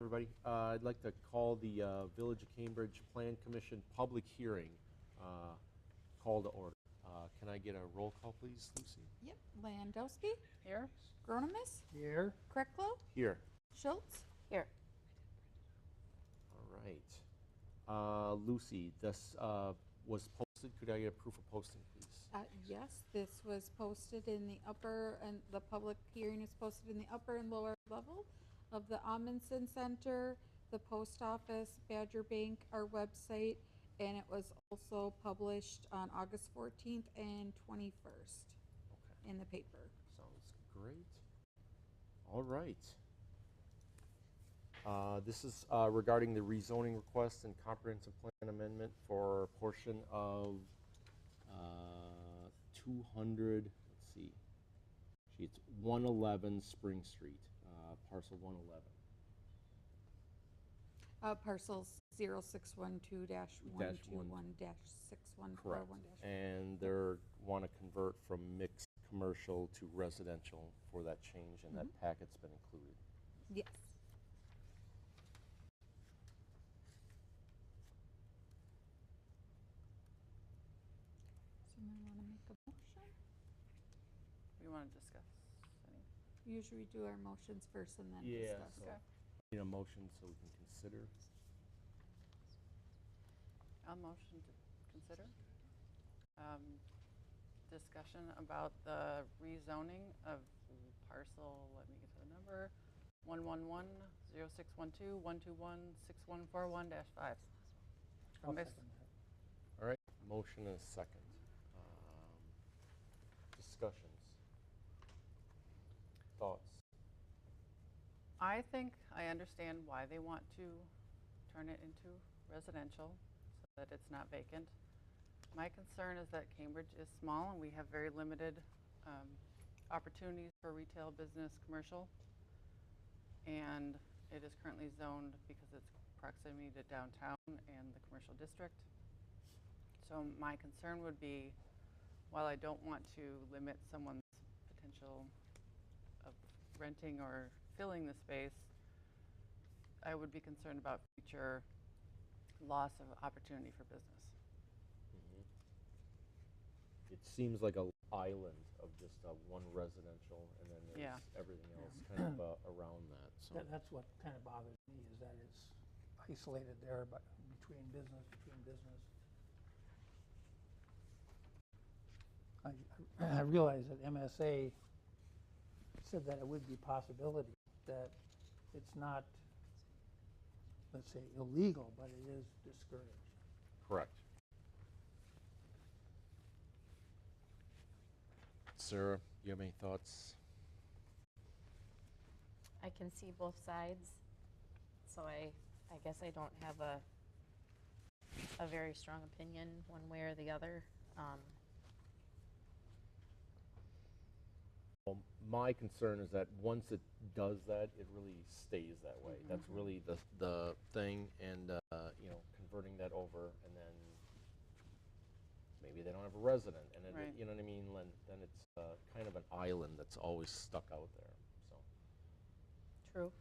Everybody, I'd like to call the Village of Cambridge Plan Commission public hearing call to order. Can I get a roll call, please, Lucy? Yep, Landowski, Here? Gronemus, Here. Krecklo, Here. Schultz. Here. All right. Lucy, this was posted. Could I get proof of posting, please? Yes, this was posted in the upper, and the public hearing is posted in the upper and lower level of the Amundsen Center, the post office, Badger Bank, our website, and it was also published on August 14th and 21st Okay. in the paper. Sounds great. All right. This is regarding the rezoning request and comprehensive plan amendment for a portion of 200, let's see, it's 111 Spring Street, parcel 111. Parcels 0612-121-6141-. Correct. And they want to convert from mixed commercial to residential for that change, and that packet's been included. Yes. Someone want to make a motion? We want to discuss any? We usually do our motions first and then Yeah, discuss. so need a motion so we can consider. A motion to consider. Discussion about the rezoning of parcel, let me get to the number, 111-0612-121-6141-5. I'll Miss- second that. All right, motion and a second. Discussions. Thoughts? I think I understand why they want to turn it into residential so that it's not vacant. My concern is that Cambridge is small and we have very limited opportunities for retail, business, commercial. And it is currently zoned because it's proximity to downtown and the commercial district. So my concern would be, while I don't want to limit someone's potential of renting or filling the space, I would be concerned about future loss of opportunity for business. It seems like an island of just one residential, and then there's Yeah. everything else kind of around that. So That's what kind of bothers me, is that it's isolated there, but between business. I realize that MSA said that it would be a possibility, that it's not, let's say, illegal, but it is discouraged. correct. Sarah, you have any thoughts? I can see both sides, so I guess I don't have a very strong opinion one way or the other. Well, my concern is that once it does that, it really stays that way. That's really the thing, and converting that over, and then maybe they don't have a resident, and it, Right. you know what I mean. Then it's kind of an island that's always stuck out there. So True.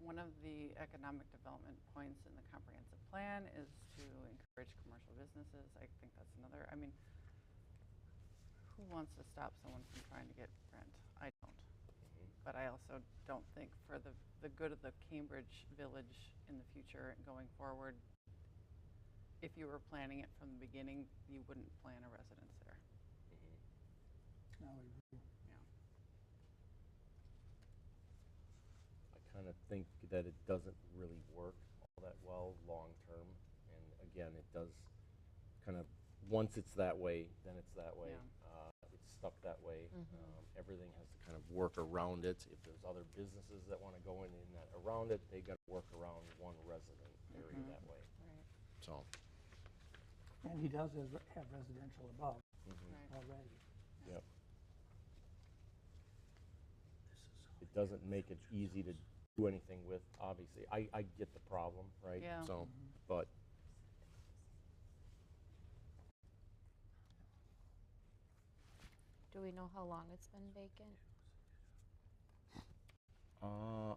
One of the economic development points in the comprehensive plan is to encourage commercial businesses. I think that's another. I mean, who wants to stop someone from trying to get rent? I don't. But I also don't think for the good of the Cambridge Village in the future and going forward, if you were planning it from the beginning, you wouldn't plan a residence there. I would agree. Yeah. I kind of think that it doesn't really work all that well long term. And again, it does kind of, once it's that way, then it's that way. Yeah. It's stuck that way. Everything has to kind of work around it. If there's other businesses that want to go in that around it, they got to work around one resident area that way. Right. So. And he does have residential above Right. already. Yep. It doesn't make it easy to do anything with, obviously. I get the problem, right? Yeah. So, but Do we know how long it's been vacant?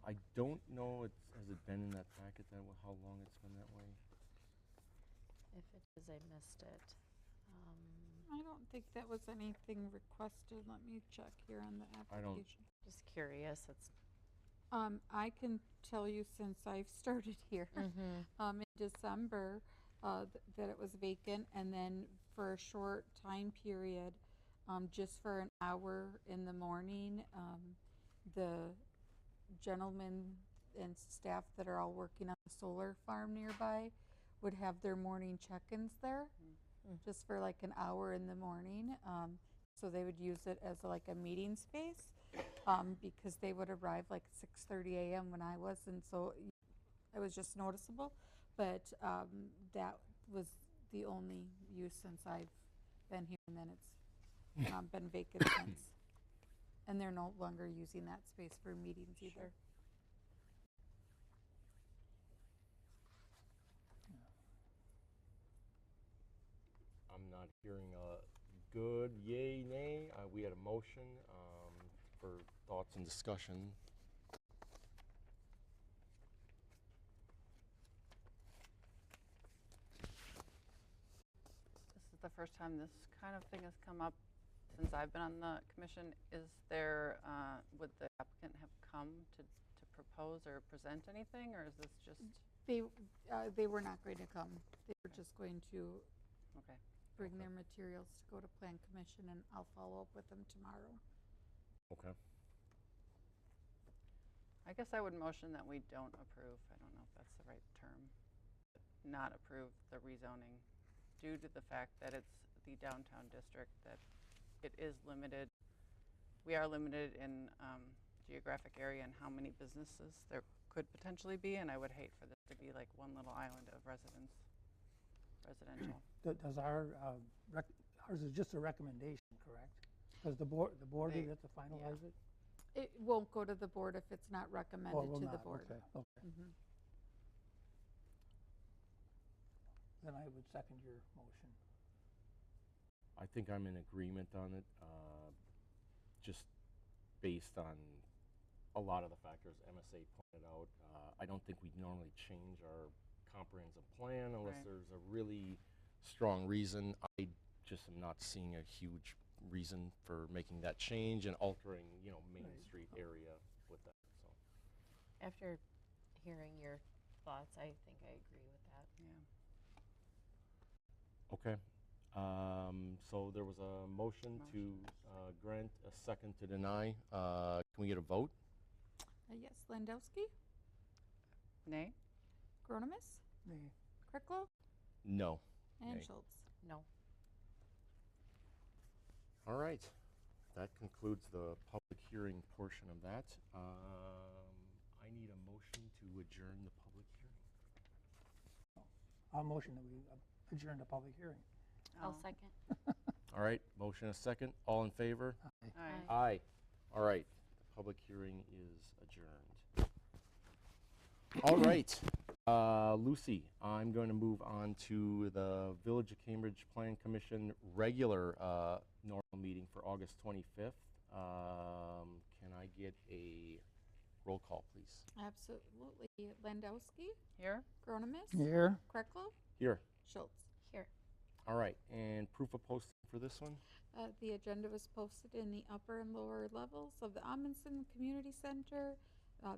I don't know, has it been in that packet how long it's been that way? If it is, I missed it. I don't think that was anything requested. Let me check here on the I don't- application. Just curious, it's, I can tell you since I've started here, in December, that it was vacant, and then for a short time period, just for an hour in the morning, the gentlemen and staff that are all working on the solar farm nearby would have their morning check-ins there, just for like an hour in the morning. So they would use it as like a meeting space, because they would arrive like 6:30 a.m. when I was, and so it was just noticeable. But that was the only use since I've been here, and then it's been vacant since. And they're no longer using that space for meetings either. I'm not hearing a good yay, nay. We had a motion for thoughts and discussion. This is the first time this kind of thing has come up since I've been on the commission. Is there, would the applicant have come to propose or present anything, or is this just, They were not going to come. They were just going to okay. bring their materials to go to Plan Commission, and I'll follow up with them tomorrow. Okay. I guess I would motion that we don't approve, I don't know if that's the right term, not approve the rezoning due to the fact that it's the downtown district, that it is limited. We are limited in geographic area and how many businesses there could potentially be, and I would hate for this to be like one little island of residential. Does ours is just a recommendation, correct? Does the board They- get to finalize it? It won't go to the board if it's not Oh, it recommended will to the not. board. Okay, okay. Mhm. Then I would second your motion. I think I'm in agreement on it, just based on a lot of the factors MSA pointed out. I don't think we'd normally change our comprehensive plan unless Right. there's a really strong reason. I just am not seeing a huge reason for making that change and altering, Main Right. Street area with that, so. after hearing your thoughts, I think I agree with that. Yeah. Okay. So there was a motion to grant, a second to deny. Can we get a vote? Yes, Landowski, Nay? Gronemus, Nay. Cricklow, No. and Nay. Schultz. No. All right. That concludes the public hearing portion of that. I need a motion to adjourn the public hearing. I'll motion that we adjourn the public hearing. I'll Oh. second. All right, motion a second. All in favor? Aye. Aye. Aye. All right, the public hearing is adjourned. All right, Lucy, I'm going to move on to the Village of Cambridge Plan Commission regular normal meeting for August 25th. Can I get a roll call, please? Absolutely. Landowski, Here? Gronemus, Here. Cricklow, Here. Schultz. Here. All right, and proof of posting for this one? The agenda was posted in the upper and lower levels of the Amundsen Community Center,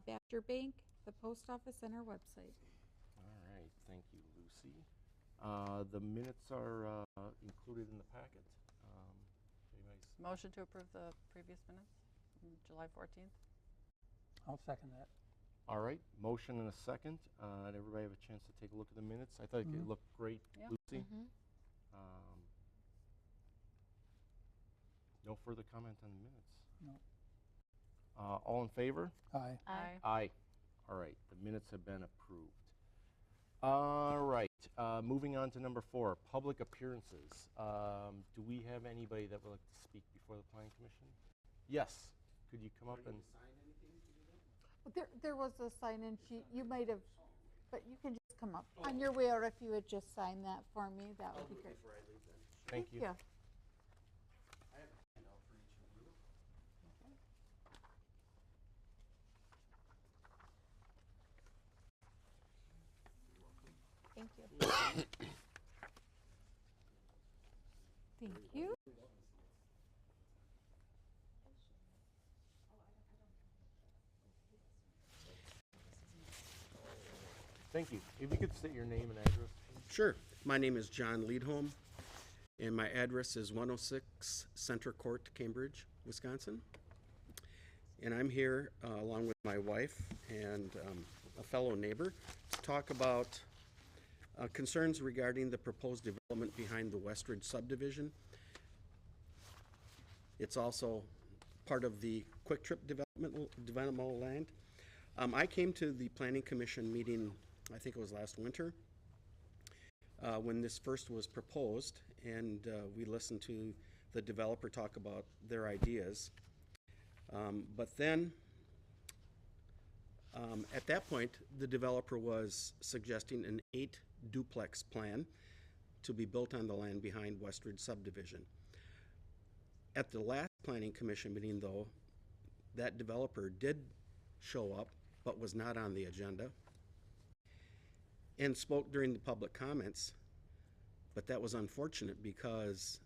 Badger Bank, the post office, and our website. All right, thank you, Lucy. The minutes are included in the packet. Anybody's- Motion to approve the previous minutes from July 14th? I'll second that. All right, motion and a second. Did everybody have a chance to take a look at the minutes? I thought it Mhm. looked great, Yeah. Lucy. Mm-hmm. No further comment on the minutes. No. All in favor? Aye. Aye. Aye. All right, the minutes have been approved. All right, moving on to number 4, public appearances. Do we have anybody that would like to speak before the Planning Commission? Yes, could you come up and? There was a sign-in sheet. You might have, but you can just come up. On your way out, if you would just sign that for me, that would be great. Thank you. Yeah. I have a handout for each Thank you. Thank you. If you could state your name and address. Sure. My name is John Leadholm, and my address is 106 Center Court, Cambridge, Wisconsin. And I'm here along with my wife and a fellow neighbor to talk about concerns regarding the proposed development behind the Westridge subdivision. It's also part of the Quick Trip developmental land. I came to the Planning Commission meeting, I think it was last winter, when this first was proposed, and we listened to the developer talk about their ideas. But then, at that point, the developer was suggesting an 8-duplex plan to be built on the land behind Westridge subdivision. At the last Planning Commission meeting, though, that developer did show up, but was not on the agenda, and spoke during the public comments. But that was unfortunate because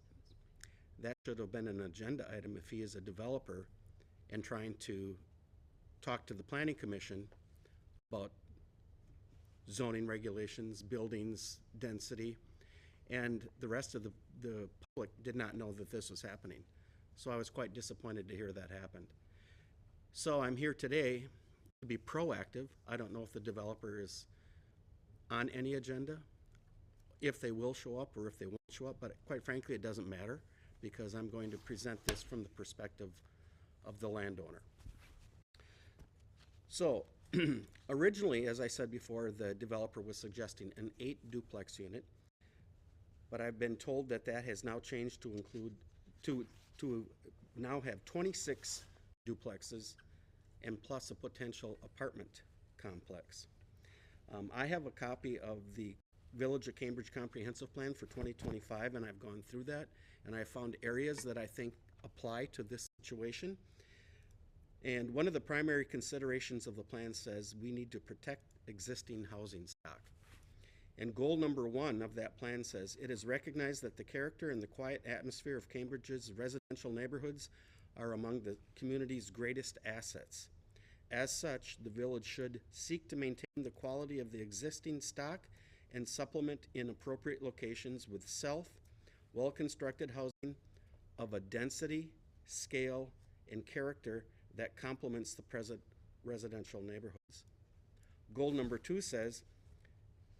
that should have been an agenda item if he is a developer and trying to talk to the Planning Commission about zoning regulations, buildings, density, and the rest of the public did not know that this was happening. So I was quite disappointed to hear that happened. So I'm here today to be proactive. I don't know if the developer is on any agenda, if they will show up or if they won't show up, but quite frankly, it doesn't matter because I'm going to present this from the perspective of the landowner. So originally, as I said before, the developer was suggesting an 8-duplex unit, but I've been told that that has now changed to include, to now have 26 duplexes and plus a potential apartment complex. I have a copy of the Village of Cambridge Comprehensive Plan for 2025, and I've gone through that, and I found areas that I think apply to this situation. And one of the primary considerations of the plan says we need to protect existing housing stock. And goal number 1 of that plan says, it is recognized that the character and the quiet atmosphere of Cambridge's residential neighborhoods are among the community's greatest assets. As such, the village should seek to maintain the quality of the existing stock and supplement in appropriate locations with well-constructed housing of a density, scale, and character that complements the present residential neighborhoods. Goal number 2 says,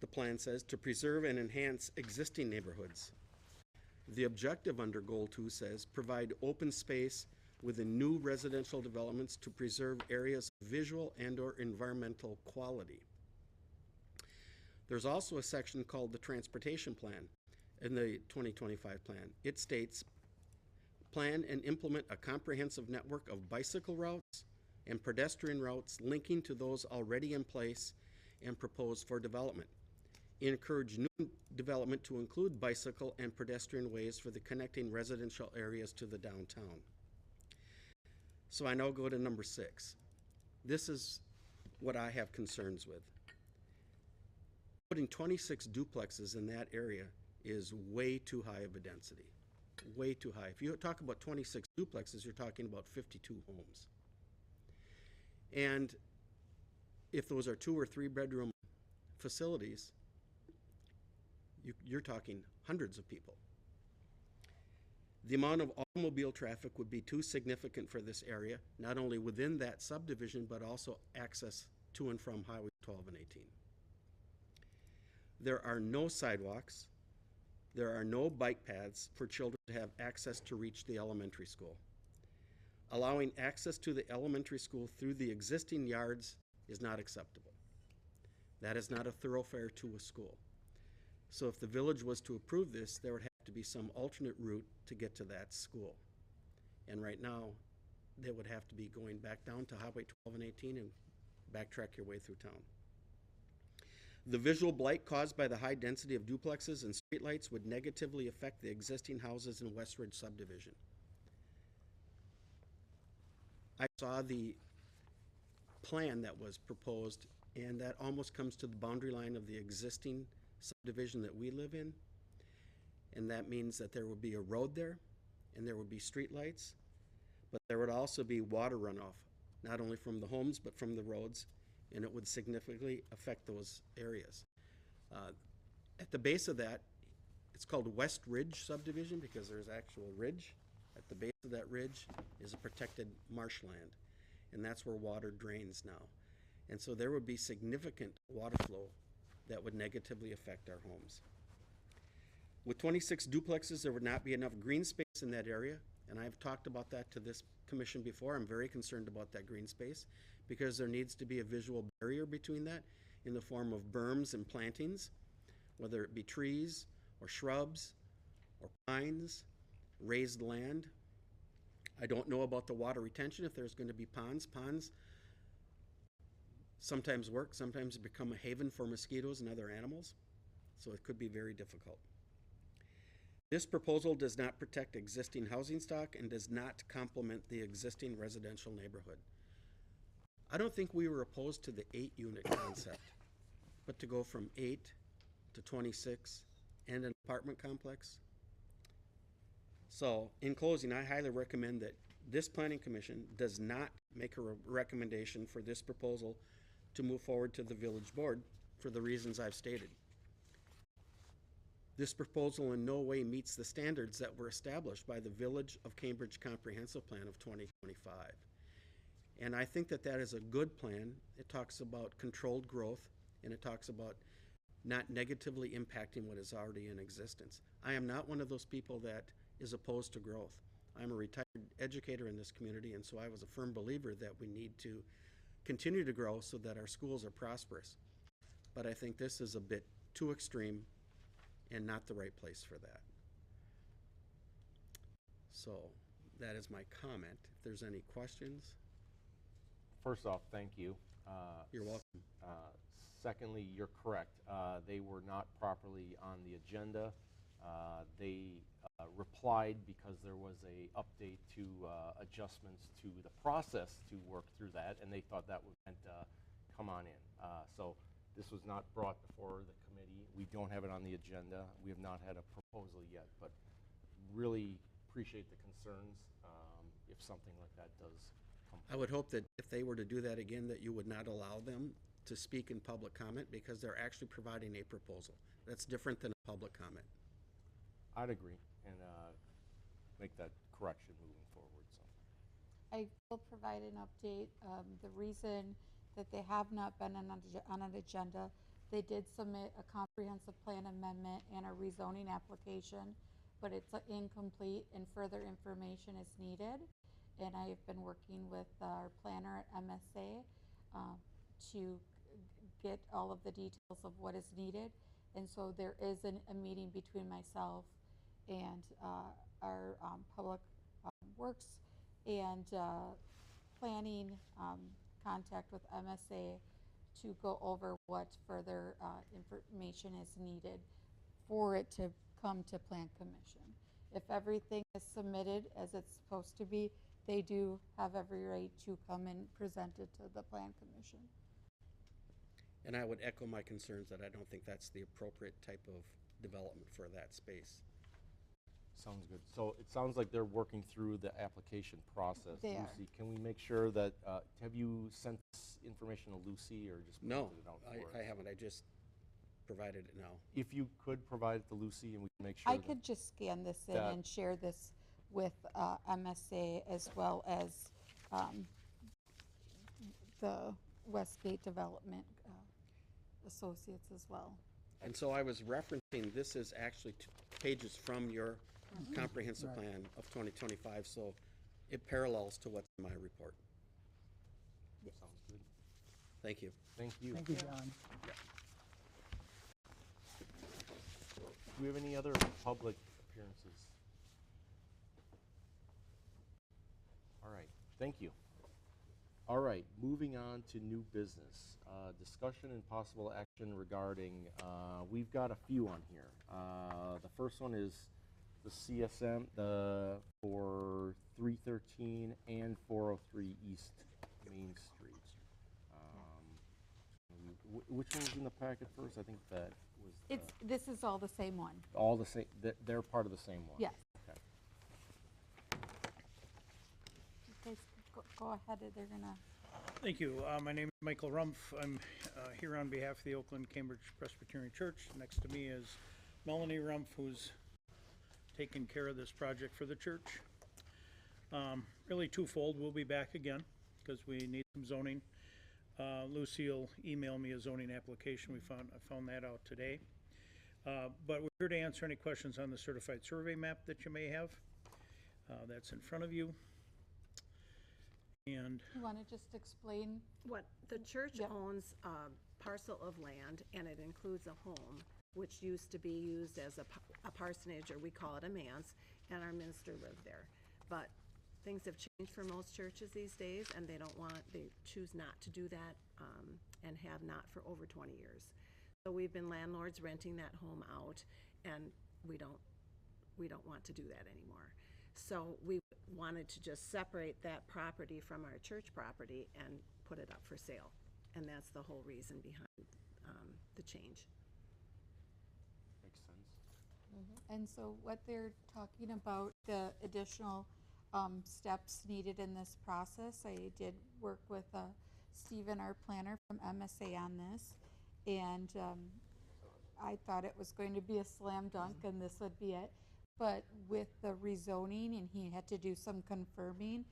the plan says, to preserve and enhance existing neighborhoods. The objective under Goal 2 says, provide open space within new residential developments to preserve areas of visual and/or environmental quality. There's also a section called the Transportation Plan in the 2025 plan. It states, plan and implement a comprehensive network of bicycle routes and pedestrian routes linking to those already in place and proposed for development. Encourage new development to include bicycle and pedestrian ways for the connecting residential areas to the downtown. So I now go to number 6. This is what I have concerns with. Putting 26 duplexes in that area is way too high of a density, way too high. If you talk about 26 duplexes, you're talking about 52 homes. And if those are 2 or 3 bedroom facilities, you're talking hundreds of people. The amount of automobile traffic would be too significant for this area, not only within that subdivision, but also access to and from Highway 12 and 18. There are no sidewalks. There are no bike paths for children to have access to reach the elementary school. Allowing access to the elementary school through the existing yards is not acceptable. That is not a thoroughfare to a school. So if the village was to approve this, there would have to be some alternate route to get to that school. And right now, they would have to be going back down to Highway 12 and 18 and backtrack your way through town. The visual blight caused by the high density of duplexes and streetlights would negatively affect the existing houses in Westridge subdivision. I saw the plan that was proposed, and that almost comes to the boundary line of the existing subdivision that we live in. And that means that there would be a road there, and there would be streetlights, but there would also be water runoff, not only from the homes, but from the roads, and it would significantly affect those areas. At the base of that, it's called West Ridge subdivision because there's actual ridge. At the base of that ridge is a protected marshland, and that's where water drains now. And so there would be significant water flow that would negatively affect our homes. With 26 duplexes, there would not be enough green space in that area, and I've talked about that to this commission before. I'm very concerned about that green space because there needs to be a visual barrier between that in the form of berms and plantings, whether it be trees or shrubs or pines, raised land. I don't know about the water retention, if there's going to be ponds. Ponds sometimes work, sometimes become a haven for mosquitoes and other animals, so it could be very difficult. This proposal does not protect existing housing stock and does not complement the existing residential neighborhood. I don't think we were opposed to the 8-unit concept, but to go from 8 to 26 and an apartment complex. So, in closing, I highly recommend that this planning commission does not make a recommendation for this proposal to move forward to the village board for the reasons I've stated. This proposal in no way meets the standards that were established by the Village of Cambridge Comprehensive Plan of 2025. And I think that that is a good plan. It talks about controlled growth, and it talks about not negatively impacting what is already in existence. I am not one of those people that is opposed to growth. I'm a retired educator in this community, and so I was a firm believer that we need to continue to grow so that our schools are prosperous. But I think this is a bit too extreme and not the right place for that. So that is my comment. If there's any questions, First off, thank you. you're welcome. Secondly, you're correct. They were not properly on the agenda. They replied because there was a update to adjustments to the process to work through that, and they thought that would meant come on in. So this was not brought before the committee. We don't have it on the agenda. We have not had a proposal yet, but really appreciate the concerns if something like that does come. I would hope that if they were to do that again, that you would not allow them to speak in public comment because they're actually providing a proposal. That's different than a public comment. I'd agree and make that correction moving forward. So. I will provide an update. The reason that they have not been on an agenda, they did submit a comprehensive plan amendment and a rezoning application, but it's incomplete and further information is needed. And I have been working with our planner at MSA to get all of the details of what is needed. And so there is a meeting between myself and our public works and planning contact with MSA to go over what further information is needed for it to come to Plan Commission. If everything is submitted as it's supposed to be, they do have every right to come and present it to the Plan Commission. And I would echo my concerns that I don't think that's the appropriate type of development for that space. Sounds good. So it sounds like they're working through the application process. They are. Lucy, can we make sure that, have you sent this information to Lucy or just No, printed it out for us? I haven't. I just provided it now. If you could provide it to Lucy and we can make sure. I that- could just scan this in that- and share this with MSA as well as the Westgate Development Associates as well. And so I was referencing, this is actually pages from your comprehensive Right. plan of 2025, so it parallels to what's in my report. Sounds good. Thank you. Thank you. Thank you, John. Do we have any other public appearances? All right, thank you. All right, moving on to new business. Discussion and possible action regarding, we've got a few on here. The first one is the CSM for 313 and 403 East Main Street. Which one was in the packet first? I think that was? This is all the same one. All the same, they're part of the same one? Yes. Okay. You guys go ahead, they're gonna, Thank you. My name is Michael Rumpf. I'm here on behalf of the Oakland Cambridge Presbyterian Church. Next to me is Melanie Rumpf, who's taking care of this project for the church. Really twofold. We'll be back again because we need some zoning. Lucy will email me a zoning application. I found that out today. But we're here to answer any questions on the certified survey map that you may have. That's in front of you. And you wanna just explain? What, the church Yep. owns a parcel of land, and it includes a home, which used to be used as a parsonage, or we call it a manse, and our minister lived there. But things have changed for most churches these days, and they choose not to do that, and have not for over 20 years. So we've been landlords renting that home out, and we don't want to do that anymore. So we wanted to just separate that property from our church property and put it up for sale. And that's the whole reason behind the change. Makes sense. And so what they're talking about, the additional steps needed in this process, I did work with Stephen, our planner from MSA on this, and I thought it was going to be a slam dunk and this would be it. But with the rezoning, and he had to do some confirming,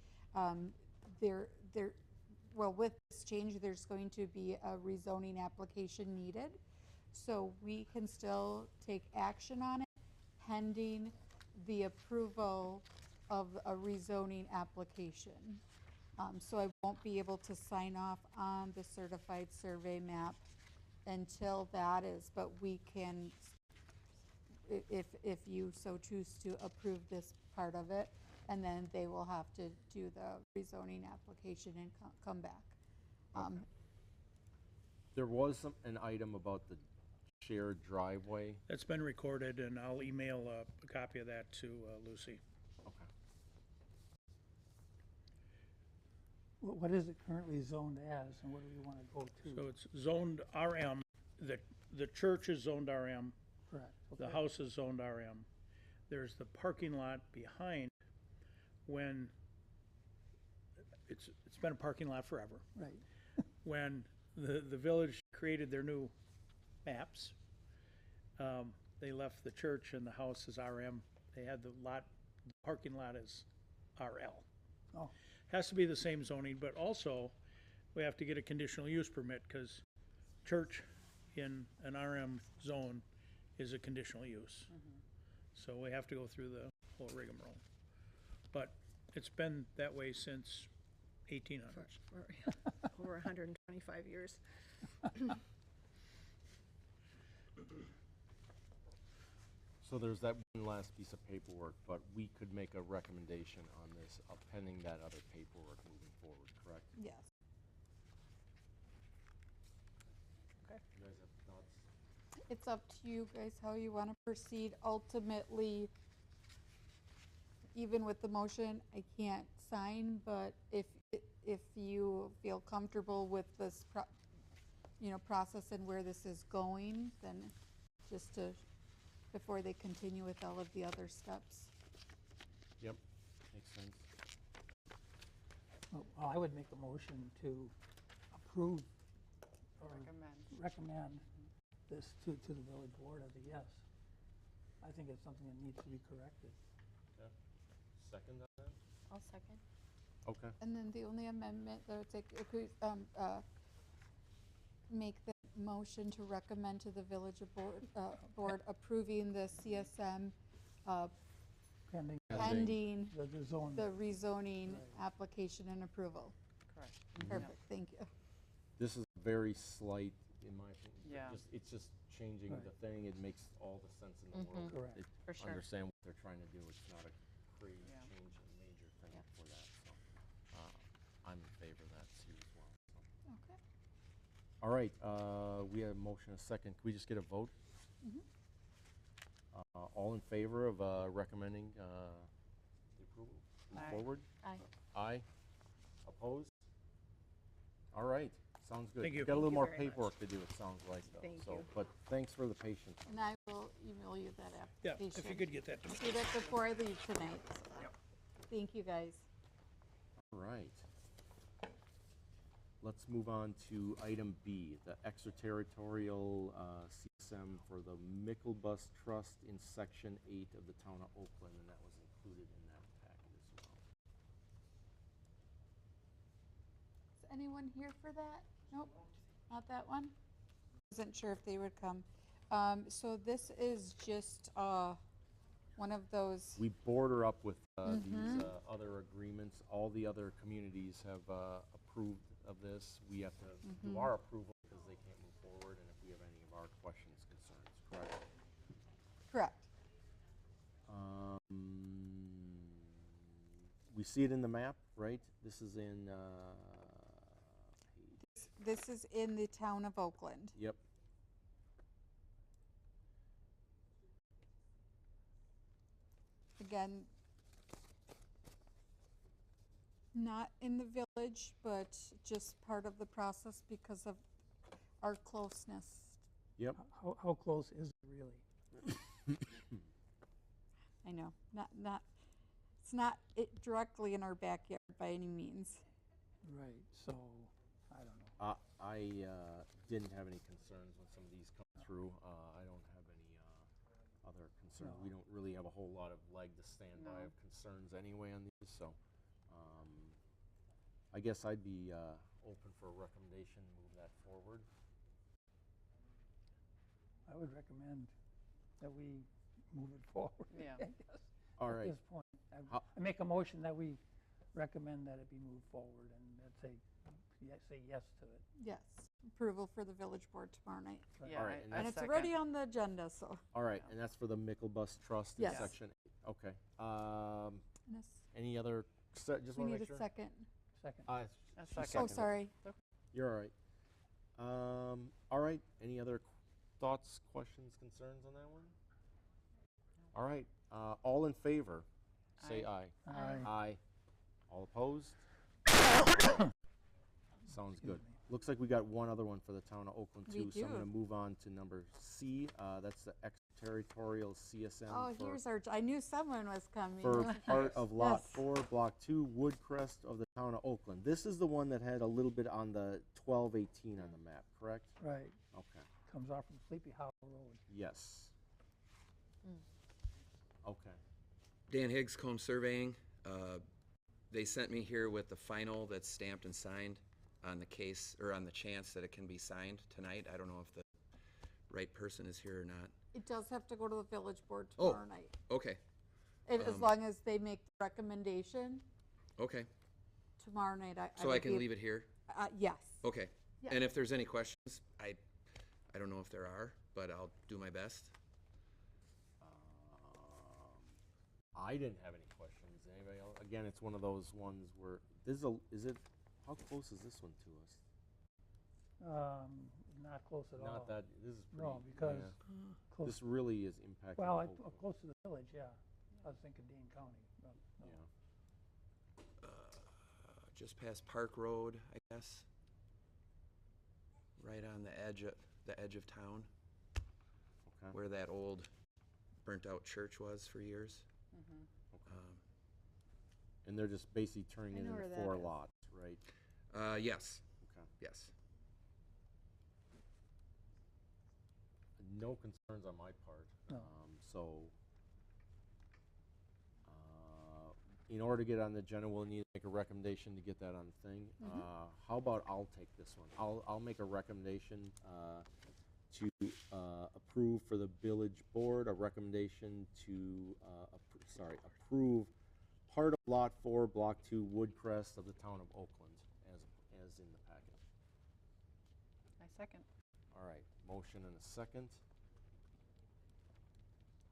with this change, there's going to be a rezoning application needed. So we can still take action on it pending the approval of a rezoning application. So I won't be able to sign off on the certified survey map until that is, but we can, if you so choose to approve this part of it, and then they will have to do the rezoning application and come back. There was an item about the shared driveway. that's been recorded, and I'll email a copy of that to Lucy. Okay. What is it currently zoned as, and what do we want to go to? So it's zoned RM. The church is zoned RM. Correct. The okay. house is zoned RM. There's the parking lot behind when, it's been a parking lot forever. Right, When the village created their new maps, they left the church and the house as RM. They had the parking lot as RL. oh, Has to be the same zoning, but also we have to get a conditional use permit because church in an RM zone is a conditional use. So we have to go through the whole rigmarole. But it's been that way since 1800s. For over 125 years. So there's that one last piece of paperwork, but we could make a recommendation on this pending that other paperwork moving forward, correct? Yes. You guys have thoughts? It's up to you guys how you want to proceed. Ultimately, even with the motion, I can't sign, but if you feel comfortable with this process and where this is going, then just before they continue with all of the other steps. Yep, makes sense. well, I would make a motion to approve or recommend this to the village board as a yes. I think it's something that needs to be corrected. Okay. Second on that? I'll second. Okay. And then the only amendment that would take, if we, make the motion to recommend to the village board approving the CSM Pending pending the zone. the rezoning Right. application and approval. Correct. Perfect, thank you. This is very slight, in my opinion. Yeah. It's just changing Right. the thing. It makes all the sense in the world. Correct. They For sure. understand what they're trying to do. It's not a crazy Yeah. change, a major thing Yep. for that. So I'm in favor of that too as well. So. Okay. All right, we have a motion, a second. Can we just get a vote? All in favor of recommending the approval? Move Aye. forward? Aye. Aye. Opposed? All right, Sounds good. Thank you. Got a little Thank you more very much. paperwork to do, it sounds like, though. Thank So, you. but thanks for the patience. And I will email you that Yeah, application. if you could get that to me. Do that before I leave tonight. Thank you, guys. All right. Let's move on to item B, the extraterritorial CSM for the Micklebus Trust in Section 8 of the Town of Oakland, and that was included in that packet as well. Is anyone here for that? Nope, not that one. Wasn't sure if they would come. So this is just one of those. We border up with these other agreements. All the other communities have approved of this. We have to do our approval because they can't move forward, and if we have any of our questions, concerns, correct? Correct. We see it in the map, right? This is in, This is in the town of Oakland. yep. Again, not in the village, but just part of the process because of our closeness. Yep. How close is it really? I know, it's not directly in our backyard by any means. Right, so, I don't know. I didn't have any concerns when some of these come through. I don't have any other concerns. No. We don't really have a whole lot of leg to stand by No. of concerns anyway on these, so I guess I'd be open for a recommendation, move that forward. I would recommend that we move it forward. Yeah. I guess, All At right. this point. How- I make a motion that we recommend that it be moved forward and let's say yes to it. Yes, approval for the village board tomorrow night. Yeah, All right, and I And it's second. already on the agenda, so. All right, and that's for the Micklebus Trust in Yes. Section 8. Okay. Yes. Any other, just We want to need make a sure? Second. second. A She second. Oh, seconded it. sorry. You're all right. All right, any other thoughts, questions, concerns on that one? All right, all in favor, say aye. Aye. Aye. All opposed? Sounds good. Excuse me. Looks like we got one other one for the town of Oakland We too, so I'm do. gonna move on to number C. That's the extraterritorial CSM Oh, for here's our, I knew someone was coming. for part of Lot Yes. 4, Block 2, Woodcrest of the town of Oakland. This is the one that had a little bit on the 1218 on the map, correct? Right, Okay, comes off from Sleepy Hollow Road. yes. Okay, Dan Higgs, Cone Surveying. They sent me here with the final that's stamped and signed on the case, or on the chance that it can be signed tonight. I don't know if the right person is here or not. It does have to go to the village board Oh. tomorrow night. Okay, And as long as they make the recommendation okay. tomorrow night, So I can leave it here? Yes. Okay. Yeah. And if there's any questions, I don't know if there are, but I'll do my best. I didn't have any questions. Anybody else? Again, it's one of those ones where, how close is this one to us? Not close at all. Not that, this is pretty. No, because yeah. close, This really is impacting. well, Oakland. close to the village, yeah. I was thinking Dane County, but no. Yeah. Just past Park Road, I guess. Right on the edge of town, Okay. where that old burnt-out church was for years. And they're just basically turning I it know into where that 4 is. lots, right? Yes, Okay. yes. No concerns on my part. No. So, in order to get on the agenda, we'll need to make a recommendation to get that on the thing. How about I'll take this one? I'll make a recommendation to approve for the village board, a recommendation to, approve part of Lot 4, Block 2, Woodcrest of the town of Oakland, as in the packet. I second. All right, motion and a second.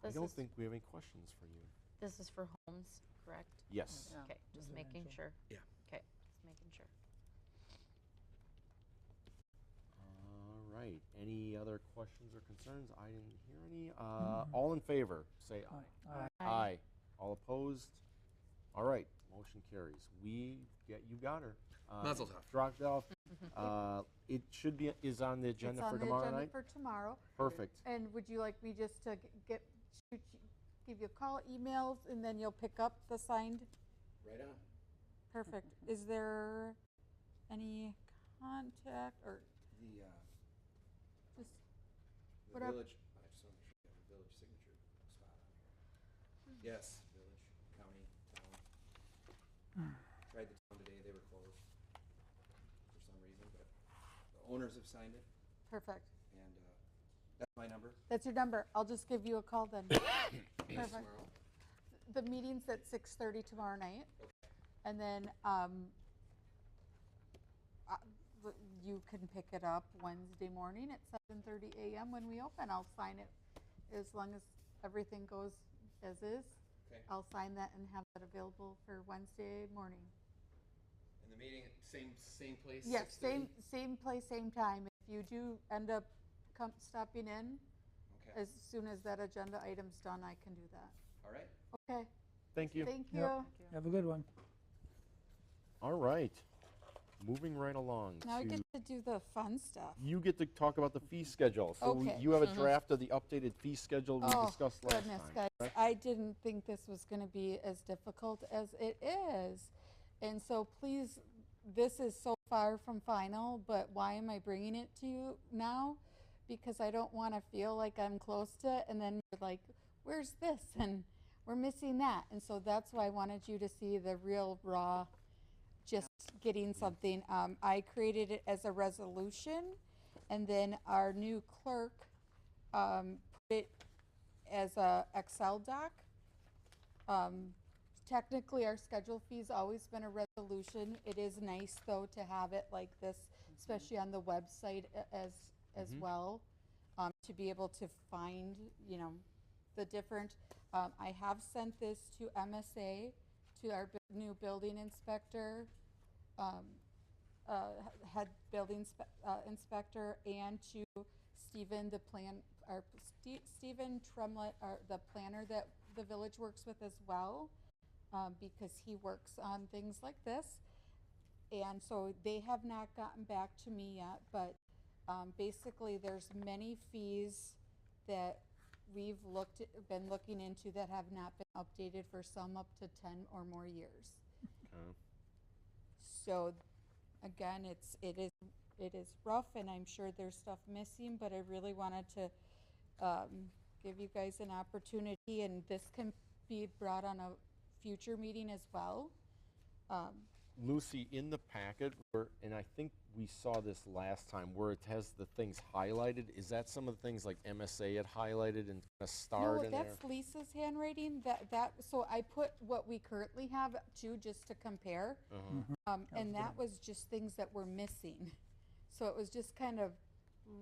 I This don't is- think we have any questions for you. This is for homes, correct? Yes. Yeah. Okay, just making Residential. sure. Yeah. Okay, just making sure. All right, any other questions or concerns? I didn't hear any. All in favor, say aye. Aye. Aye. All opposed? All right, motion carries. You got her. Mazel tov. Dropped off It should be, is on the agenda for tomorrow night? It's on the agenda for tomorrow. Perfect. And would you like me just to give you a call, emails, and then you'll pick up the signed? Right on. Perfect. Is there any contact or The, just, the What up? village, I just want to make sure you have a village signature spot on here. Yes, village, county, town. Tried the town today, they were closed for some reason, but the owners have signed it, perfect. and, that's my number. That's your number. I'll just give you a call then. Perfect. Tomorrow. The meeting's at 6:30 tomorrow night. Okay. And then you can pick it up Wednesday morning at 7:30 a.m. when we open. I'll sign it as long as everything goes as is. Okay. I'll sign that and have that available for Wednesday morning. And the meeting, same place? Yes, 6:30? same place, same time. If you do end up stopping in, Okay, as soon as that agenda item's done, I can do that. all right. Okay, Thank you. thank you. Yep. Thank you. Have a good one. All right. Moving right along Now I to, get to do the fun stuff. you get to talk about the fee schedule. So Okay. you have a draft of the updated fee schedule we discussed last Goodness, time. guys, correct? I didn't think this was gonna be as difficult as it is. And so please, this is so far from final, but why am I bringing it to you now? Because I don't wanna feel like I'm close to it and then you're like, where's this? And we're missing that. And so that's why I wanted you to see the real raw, just getting something. I created it as a resolution and then our new clerk, put it as a Excel doc. Technically, our schedule fee's always been a resolution. It is nice though to have it like this, especially on the website as well, to be able to find, the different. I have sent this to MSA, to our new building inspector, head building inspector, and to Stephen, Stephen Tremlett, the planner that the village works with as well, because he works on things like this. And so they have not gotten back to me yet, but basically there's many fees that we've been looking into that have not been updated for some up to 10 or more years. Okay. So again, it is rough and I'm sure there's stuff missing, but I really wanted to give you guys an opportunity, and this can be brought on a future meeting as well. Lucy, in the packet, and I think we saw this last time, where it has the things highlighted, is that some of the things like MSA had highlighted and kind of starred No, in there? that's Lisa's handwriting, so I put what we currently have too, just to compare. And that was just things that were missing. So it was just kind of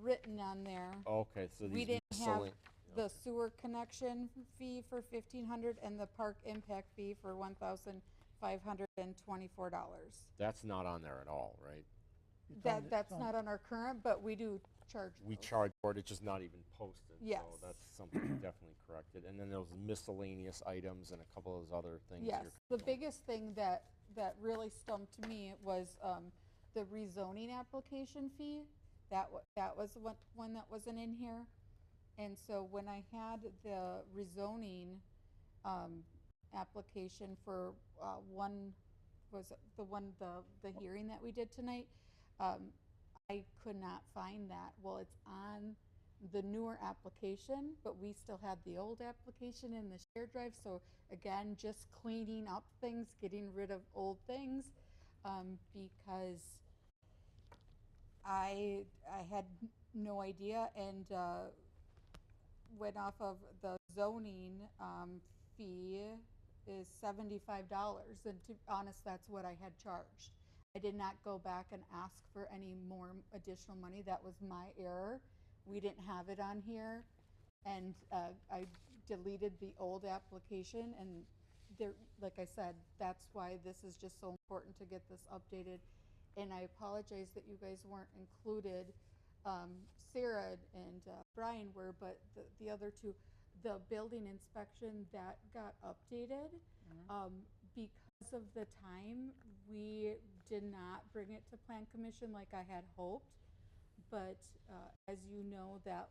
written on there. Okay, so We these didn't have miscellaneous. the sewer connection fee for $1,500 and the park impact fee for $1,524. That's not on there at all, right? That's not on our current, but we do charge We those. charge for it, it's just not even posted. Yes. So that's something we definitely corrected. And then those miscellaneous items and a couple of those other things. Yes, you're the biggest thing that really stumped me was the rezoning application fee. That was one that wasn't in here. And so when I had the rezoning application for the hearing that we did tonight, I could not find that. Well, it's on the newer application, but we still had the old application in the shared drive. So again, just cleaning up things, getting rid of old things, because I had no idea, and went off of the zoning fee is $75, and to be honest, that's what I had charged. I did not go back and ask for any more additional money. That was my error. We didn't have it on here, and I deleted the old application, and there, like I said, that's why this is just so important to get this updated. And I apologize that you guys weren't included. Sarah and Brian were, but the other two, the building inspection, that got updated. because of the time, we did not bring it to Plan Commission like I had hoped. But as you know, that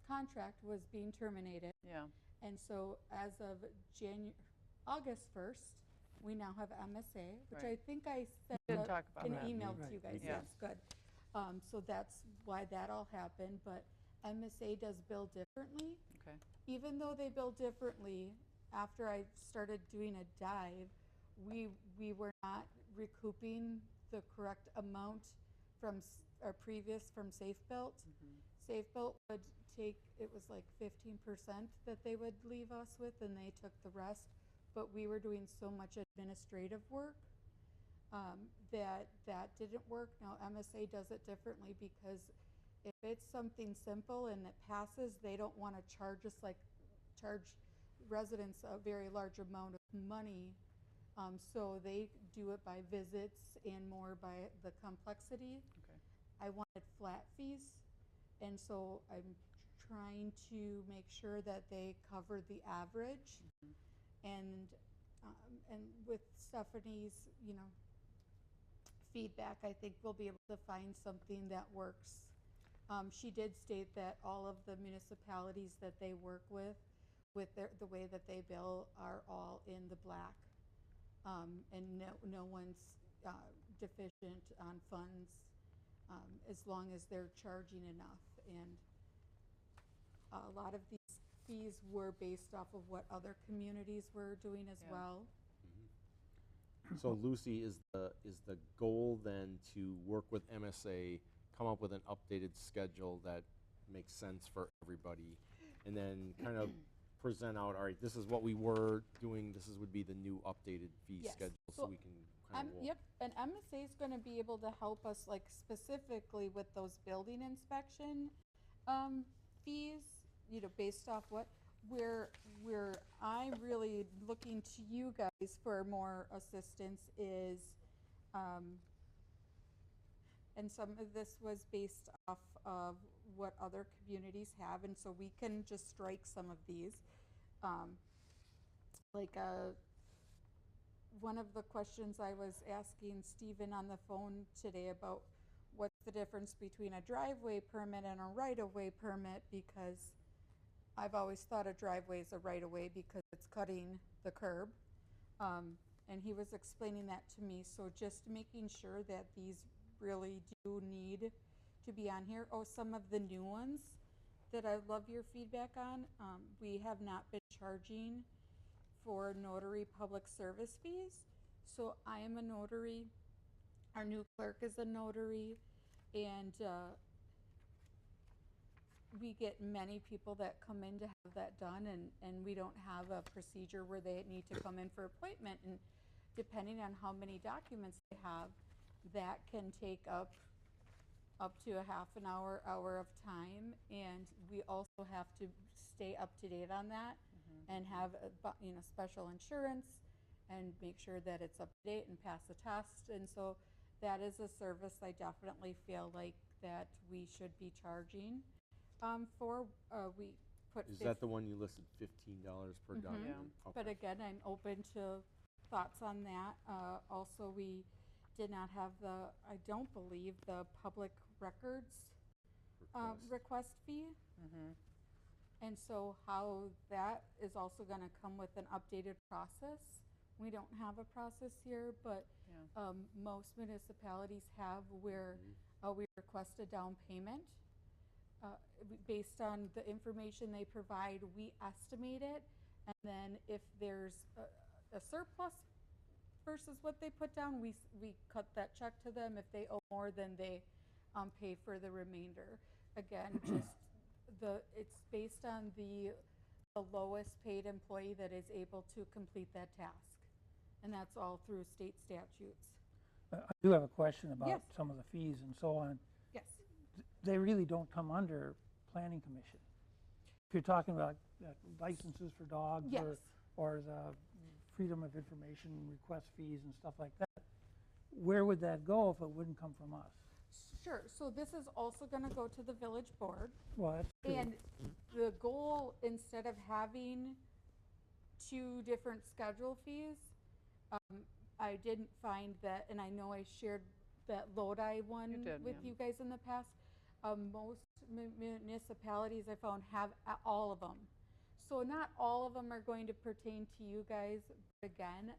contract was being terminated. Yeah, And so as of August 1st, we now have MSA, which I Right. think I sent did talk about an that. email to Right. you guys. Yeah. Yes, good. So that's why that all happened, but MSA does bill differently. okay. Even though they bill differently, after I started doing a dive, we were not recouping the correct amount from our previous from Safe Built. Safe Built would take, it was like 15% that they would leave us with, and they took the rest. But we were doing so much administrative work that didn't work. Now MSA does it differently because if it's something simple and it passes, they don't want to charge us charge residents a very large amount of money. So they do it by visits and more by the complexity. Okay. I wanted flat fees, and so I'm trying to make sure that they cover the average. And with Stephanie's, feedback, I think we'll be able to find something that works. She did state that all of the municipalities that they work with the way that they bill are all in the black. And no one's deficient on funds as long as they're charging enough. And a lot of these fees were based off of what other communities were doing as Yeah. well. So Lucy, is the goal then to work with MSA, come up with an updated schedule that makes sense for everybody, and then kind of present out, all right, this is what we were doing, would be the new updated fee Yes. schedule, so So we can kind of. Yep, and MSA is going to be able to help us, like specifically with those building inspection fees, based off where I'm really looking to you guys for more assistance is, and some of this was based off of what other communities have, and so we can just strike some of these. One of the questions I was asking Stephen on the phone today about what's the difference between a driveway permit and a right-of-way permit, because I've always thought a driveway is a right-of-way because it's cutting the curb. And he was explaining that to me, so just making sure that these really do need to be on here. Oh, some of the new ones that I love your feedback on, we have not been charging for notary public service fees. So I am a notary, our new clerk is a notary, and we get many people that come in to have that done, and we don't have a procedure where they need to come in for appointment. And depending on how many documents they have, that can take up to a half an hour of time. And we also have to stay up to date on that and have special insurance and make sure that it's up to date and pass the test. And so that is a service I definitely feel like that we should be charging for. We put Is that the one you listed $15 per document? Yeah. But again, I'm open to thoughts on that. Also, we did not have I don't believe, the public records request fee. And so how that is also going to come with an updated process. We don't have a process here, but Yeah. Most municipalities have where we request a down payment. Based on the information they provide, we estimate it, and then if there's a surplus versus what they put down, we cut that check to them. If they owe more, then they pay for the remainder. Again, it's based on the lowest paid employee that is able to complete that task, and that's all through state statutes. I do have a question about Yes. some of the fees and so on. Yes. They really don't come under planning commission. If you're talking about licenses for dogs Yes. or the freedom of information request fees and stuff like that, where would that go if it wouldn't come from us? Sure. So this is also going to go to the village board. Well, that's true. And the goal, instead of having 2 different schedule fees. I didn't find that, and I know I shared that Lodi one did, with yeah. you guys in the past. Most municipalities I found have all of them. So not all of them are going to pertain to you guys. But again,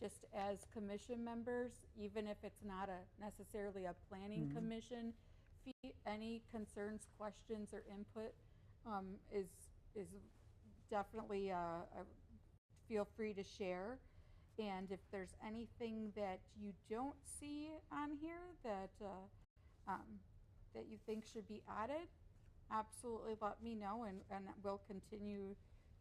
just as commission members, even if it's not necessarily a planning commission fee, any concerns, questions, or input is definitely feel free to share. And if there's anything that you don't see on here that that you think should be added, absolutely let me know, and we'll continue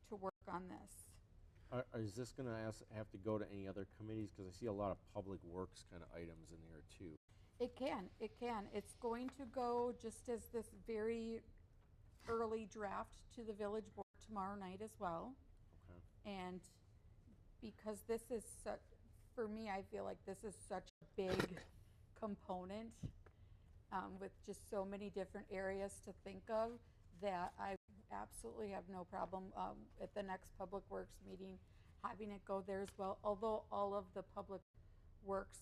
to work on this. Is this gonna have to go to any other committees? Because I see a lot of public works kind of items in here too. It can. It's going to go just as this very early draft to the village board tomorrow night as well. Okay. And because this is such, for me, I feel like this is such a big component with just so many different areas to think of, that I absolutely have no problem at the next Public Works meeting having it go there as well. Although all of the Public Works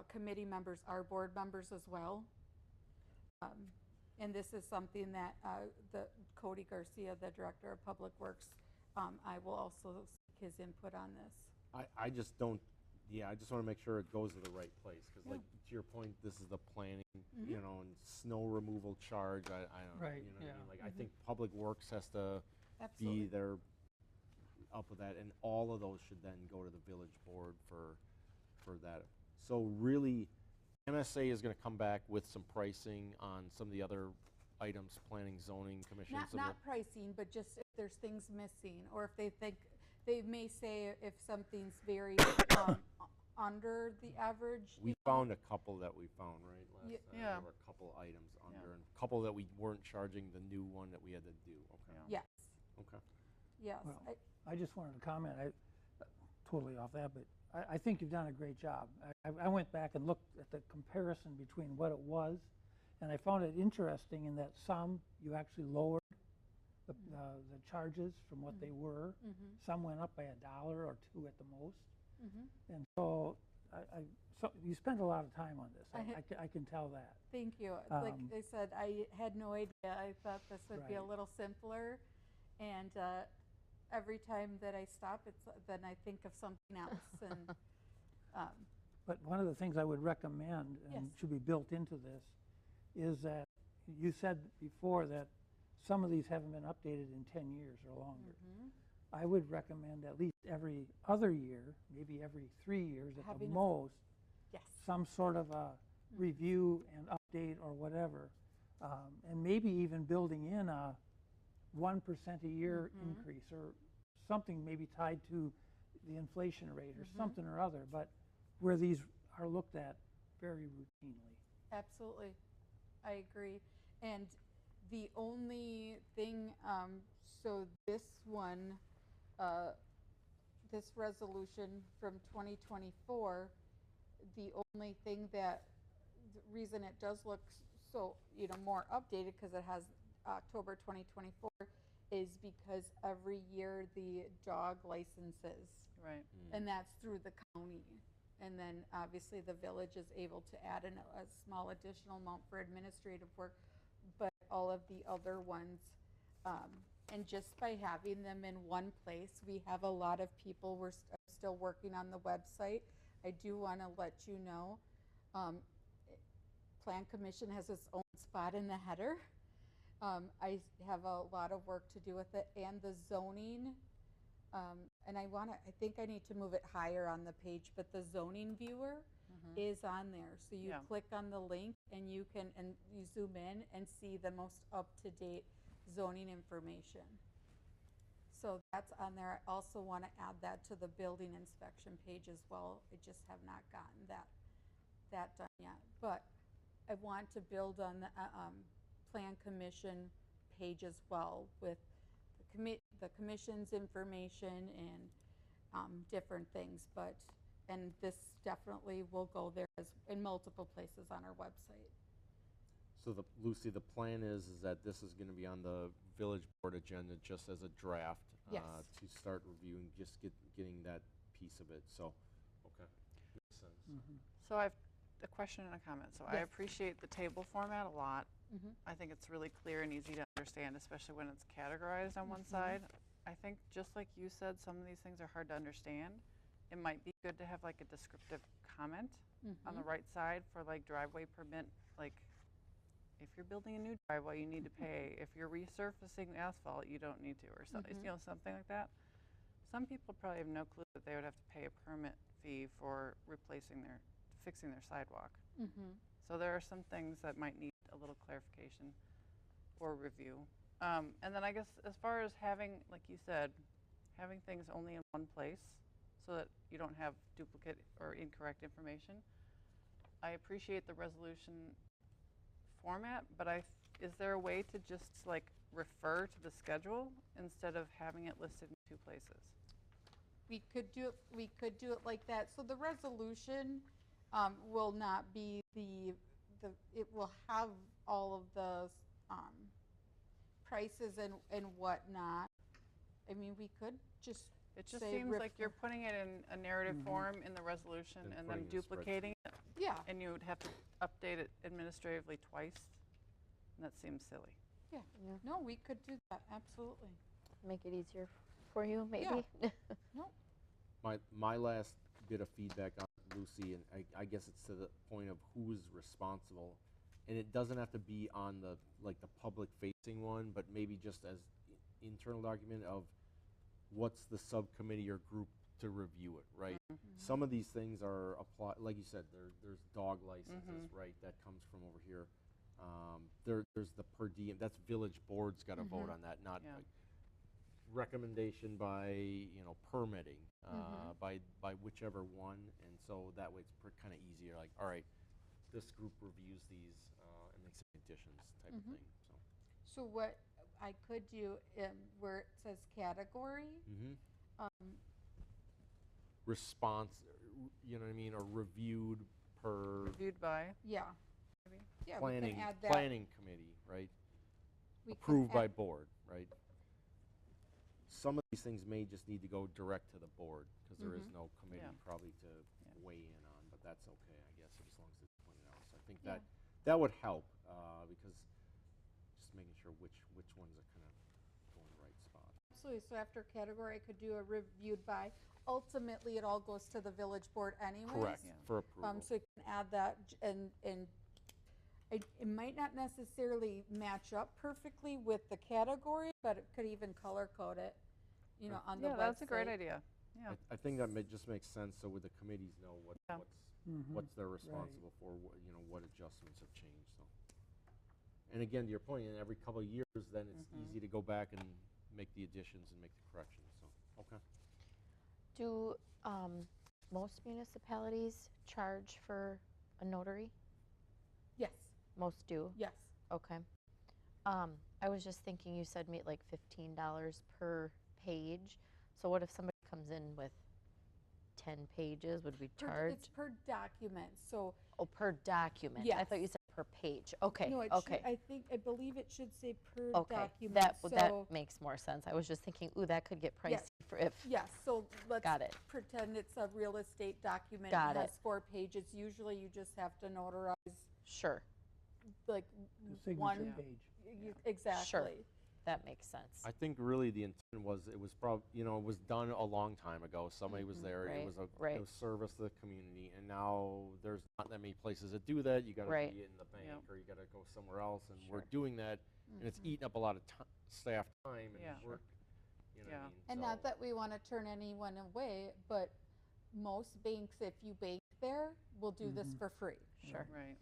committee members are board members as well. And this is something that the Cody Garcia, the Director of Public Works, I will also seek his input on this. I just don't, I just want to make sure it goes to the right place, because like, to your point, this is the planning, you know, and snow removal charge, I don't, Right, you know what I mean? yeah. Like, I think Public Works has to Absolutely. be there up with that, and all of those should then go to the village board for that. So really, MSA is gonna come back with some pricing on some of the other items, planning, zoning, commission. Not pricing, but just if there's things missing, or if they think, they may say if something's very under the average. We found a couple that we found, right, last Ye- time? Yeah. There were a couple items under, and a couple that we weren't charging the new one that we had to do, okay? Yeah. Yes, Okay. yes. Well, I just wanted to comment, totally off that, but I think you've done a great job. I went back and looked at the comparison between what it was, and I found it interesting in that some, you actually lowered the charges from what they were. Some went up by $1 or $2 at the most. And so, so you spent a lot of time on this. I can tell that. Thank you. Like Um, I said, I had no idea. I thought this would be a Right. little simpler. And every time that I stop, then I think of something else. And But one of the things I would recommend, and Yes. should be built into this, is that you said before that some of these haven't been updated in 10 years or longer. I would recommend at least every other year, maybe every 3 years at the Having a- most, yes, some sort of a review and update or whatever. And maybe even building in a 1% a year increase, or something maybe tied to the inflation rate or something or other, but where these are looked at very routinely. absolutely. I agree. And the only thing, so this one, this resolution from 2024, the only thing the reason it does look so, more updated, because it has October 2024, is because every year the dog licenses, Right. and that's through the county. And then obviously the village is able to add a small additional amount for administrative work, but all of the other ones, and just by having them in one place, we have a lot of people, we're still working on the website. I do want to let you know, Plan Commission has its own spot in the header. I have a lot of work to do with it, and the zoning, and I think I need to move it higher on the page, but the zoning viewer is on there. So you Yeah. click on the link and you zoom in and see the most up-to-date zoning information. So that's on there. I also want to add that to the building inspection page as well. I just have not gotten that done yet. But I want to build on the Plan Commission page as well with the commission's information and different things. And this definitely will go there in multiple places on our website. So Lucy, the plan is that this is gonna be on the village board agenda just as a draft. Yes. To start reviewing, just getting that piece of it, so, okay, makes sense. So I have a question and a comment. So I Yes. appreciate the table format a lot. Mhm. I think it's really clear and easy to understand, especially when it's categorized on one side. I think just like you said, some of these things are hard to understand. It might be good to have like a descriptive comment on the right side for like driveway permit, like if you're building a new driveway, you need to pay. If you're resurfacing asphalt, you don't need to, or something, you know, something like that. Some people probably have no clue that they would have to pay a permit fee for fixing their sidewalk. So there are some things that might need a little clarification or review. And then I guess as far as having, like you said, having things only in one place so that you don't have duplicate or incorrect information, I appreciate the resolution format, but is there a way to just like refer to the schedule instead of having it listed in two places? We could do it like that. So the resolution will not be it will have all of the prices and whatnot. I mean, we could just It just say seems like refer- you're putting it in a narrative form in the resolution And and then putting it in a duplicating it, Yeah, and you would have to update it administratively twice, and that seems silly. yeah. Yeah. No, we could do that, absolutely. Make it easier for you, maybe? No, My last bit of feedback on Lucy, and I guess it's to the point of who is responsible. And it doesn't have to be on the public facing one, but maybe just as internal document of what's the subcommittee or group to review it, right? Some of these things are like you said, there's dog licenses, right? That comes from over here. There's the per diem, that's village board's gotta vote on that, not Yeah. like recommendation by, permitting, by whichever one, and so that way it's kind of easier, like, all right, this group reviews these, and makes some additions type of thing, so. so what I could do, where it says category, Response, you know what I mean, or reviewed per Reviewed by, yeah. maybe? Yeah, we planning, can add that. planning committee, right? We can Approved by add- board, right? Some of these things may just need to go direct to the board, because there is no committee Yeah. probably to weigh in on, but that's okay, I guess, as long as it's pointed out. So I think Yeah. that would help, because just making sure which ones are kind of going the right spot. Absolutely, so after category, I could do a reviewed by. Ultimately, it all goes to the village board anyways. Correct, Yeah. for approval. So you can add that, and it might not necessarily match up perfectly with the category, but it could even color code it, on the website. Yeah, that's a great idea. Yeah. I think that just makes sense, so with the committees know Yeah. what's they're responsible for, what adjustments have changed, so. And again, to your point, in every couple of years, then it's easy to go back and make the additions and make the corrections, so, okay. Do most municipalities charge for a notary? Yes, Most do? yes. Okay. I was just thinking, you said like $15 per page. So what if somebody comes in with 10 pages? Would we It's charge? per document, so. Oh, per document? I Yes. thought you said per page. Okay, No, okay. I believe it should say per Okay, document, that so. makes more sense. I was just thinking, ooh, that could get pricey Yes. for if, Yes, so let's Got it. pretend it's a real estate document. Got It has it. 4 pages. Usually you just have to notarize sure, like The one. signature page. Exactly. that makes sense. I think really the intent was, it was it was done a long time ago. Somebody was there. Right, It was right. it was service to the community, and now there's not that many places that do that. You got to Right. be in the bank, Yep. or you got to go somewhere else, and we're Sure. doing that, and it's eating up a lot of staff time and Yeah. work. You know what Yeah. I mean? And So- not that we want to turn anyone away, but most banks, if you bank there, will do this for free. Sure. Right.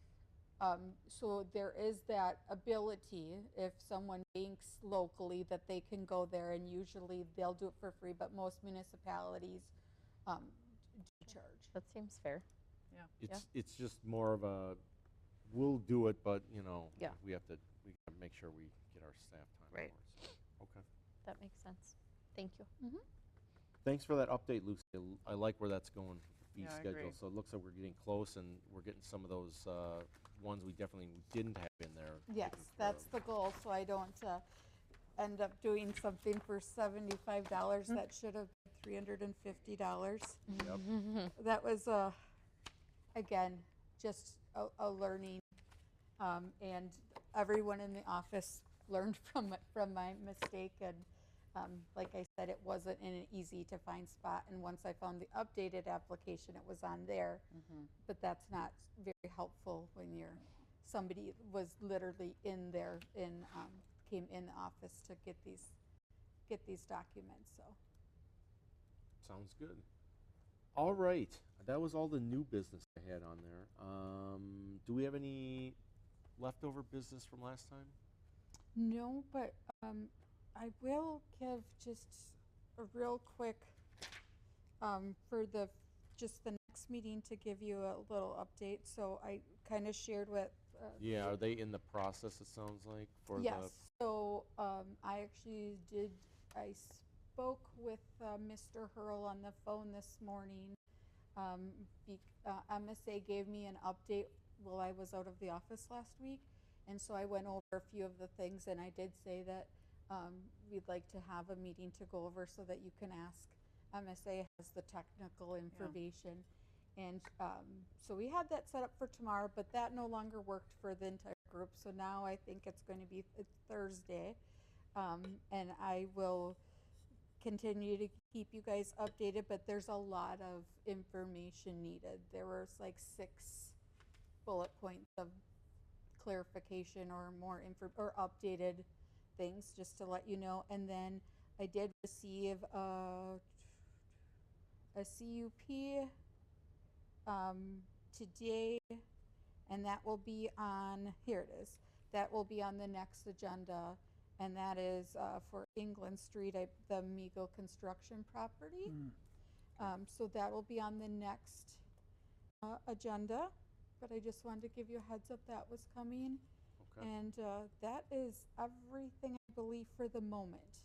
So there is that ability, if someone banks locally, that they can go there, and usually they'll do it for free, but most municipalities do charge. That seems fair. Yeah. It's just more of a, we'll do it, but Yeah. we gotta make sure we get our staff time. Right. for it, so, okay. That makes sense. Thank you. Thanks for that update, Lucy. I like where that's going fee Yeah, I schedule. agree. So it looks like we're getting close, and we're getting some of those ones we definitely didn't have in there. Yes, taken care that's of. the goal, so I don't end up doing something for $75 that should have been $350. Yep. That was, again, just a learning, and everyone in the office learned from my mistake, and like I said, it wasn't in an easy to find spot, and once I found the updated application, it was on there. But that's not very helpful when somebody was literally in there came in the office to get these documents, so. Sounds good. All right, that was all the new business I had on there. Do we have any leftover business from last time? No, but I will give just a real quick, for just the next meeting to give you a little update. So I kind of shared with. Yeah, are they in the process, it sounds like, for Yes, so I spoke with Mr. Hurl on the phone this morning. MSA gave me an update while I was out of the office last week, and so I went over a few of the things, and I did say that we'd like to have a meeting to go over so that you can ask. MSA has the technical information. And so we had that set up for tomorrow, but that no longer worked for the entire group. So now I think it's going to be Thursday. And I will continue to keep you guys updated, but there's a lot of information needed. There was like 6 bullet points of clarification or more or updated things, just to let you know. And then I did receive a CUP today, and that will be on, here it is, that will be on the next agenda, and that is for England Street, the Migo construction property. So that will be on the next agenda, but I just wanted to give you a heads up that was coming. Okay. And that is everything, I believe, for the moment.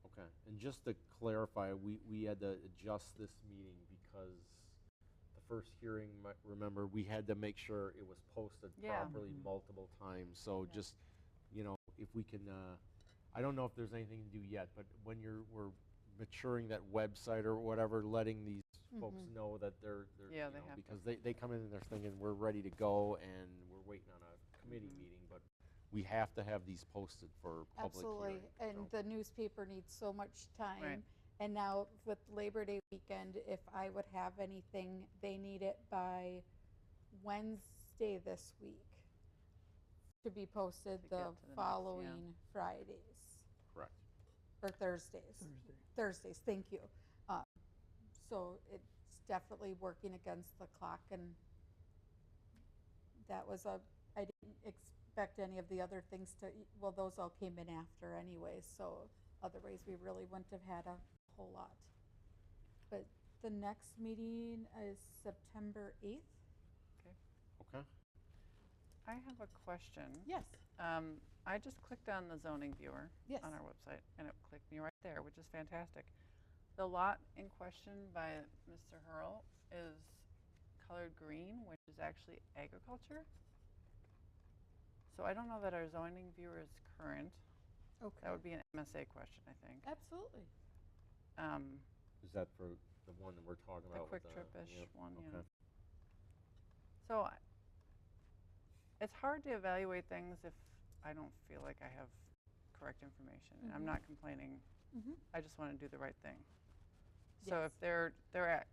Okay, and just to clarify, we had to adjust this meeting because the first hearing, remember, we had to make sure it was posted Yeah. properly multiple times. So just, if we can, I don't know if there's anything to do yet, but when we're maturing that website or whatever, letting these folks know that they're Yeah, they have to. because they come in and they're thinking we're ready to go and we're waiting on a committee meeting, but we have to have these posted for public Absolutely, hearing. and so. the newspaper needs so much time. Right. And now with Labor Day weekend, if I would have anything, they need it by Wednesday this week to be posted To the get to the next, following Fridays, Correct. or Thursdays. Thursdays, thank you. So it's definitely working against the clock, and that was I didn't expect any of the other things well, those all came in after anyway, so otherwise we really wouldn't have had a whole lot. But the next meeting is September 8th. Okay. I have a question. Yes. I just clicked on the zoning viewer Yes. on our website, and it clicked me right there, which is fantastic. The lot in question by Mr. Hurl is colored green, which is actually agriculture. So I don't know that our zoning viewer is current. Okay. That would be an MSA question, I think. Absolutely. Is that for the one that we're talking The about? quick with trip-ish yep, one, okay. yeah. So it's hard to evaluate things if I don't feel like I have correct information. And I'm not complaining. I just want to do the right thing. So if they're at,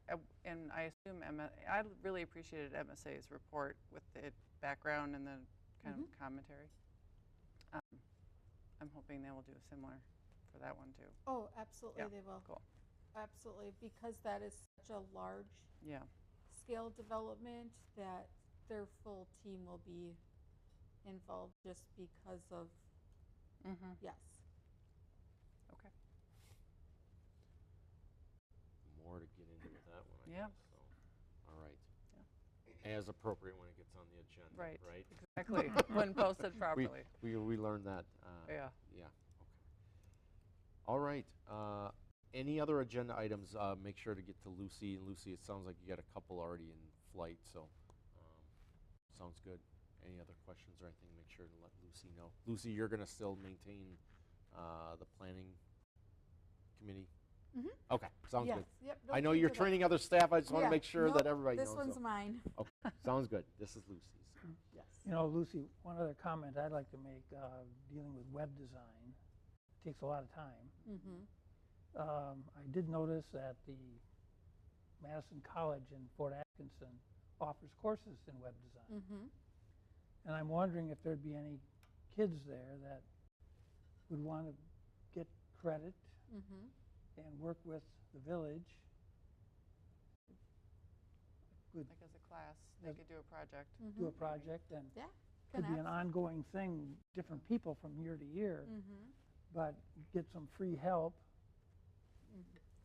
and I assume I really appreciated MSA's report with the background and the kind of commentary. I'm hoping they will do similar for that one too. Oh, absolutely, Yeah, they will. cool. Absolutely, because that is such a large Yeah. scale development that their full team will be involved just because of, yes. Okay. More to get into with that one, I Yeah. guess. So, all right. As appropriate when it gets on the agenda, Right. right? Exactly. When posted properly. We learned that. Yeah. Yeah. Okay. All right. Any other agenda items, make sure to get to Lucy. And Lucy, it sounds like you got a couple already in flight, so sounds good. Any other questions or anything, make sure to let Lucy know. Lucy, you're going to still maintain the planning committee? Okay, sounds Yes, good. yep. I no know change you're of that. training other staff. I just want to Yeah, make sure nope, that everybody knows. This one's so. mine. Okay, sounds good. This is Lucy's. Yes. You know, Lucy, one other comment I'd like to make, dealing with web design, takes a lot of time. I did notice that the Madison College in Fort Atkinson offers courses in web design. And I'm wondering if there'd be any kids there that would want to get credit and work with the village. Would Like as a class, they could do a project. do a project, and Yeah. could be an connect. ongoing thing, different people from year to year, but get some free help.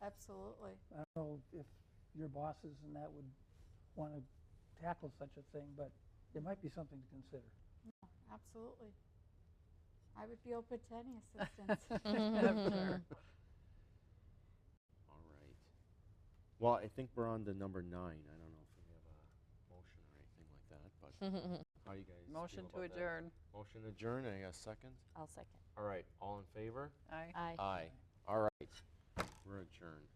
Absolutely. I don't know if your bosses and that would want to tackle such a thing, but it might be something to consider. Absolutely. I would be open to any assistance. I'm sure. All right. Well, I think we're on to number 9. I don't know if we have a motion or anything like that, but how you guys Motion feel to about that? adjourn. Motion to adjourn. I got a second. I'll second. All right. All in favor? Aye. Aye. Aye. All right. We're adjourned.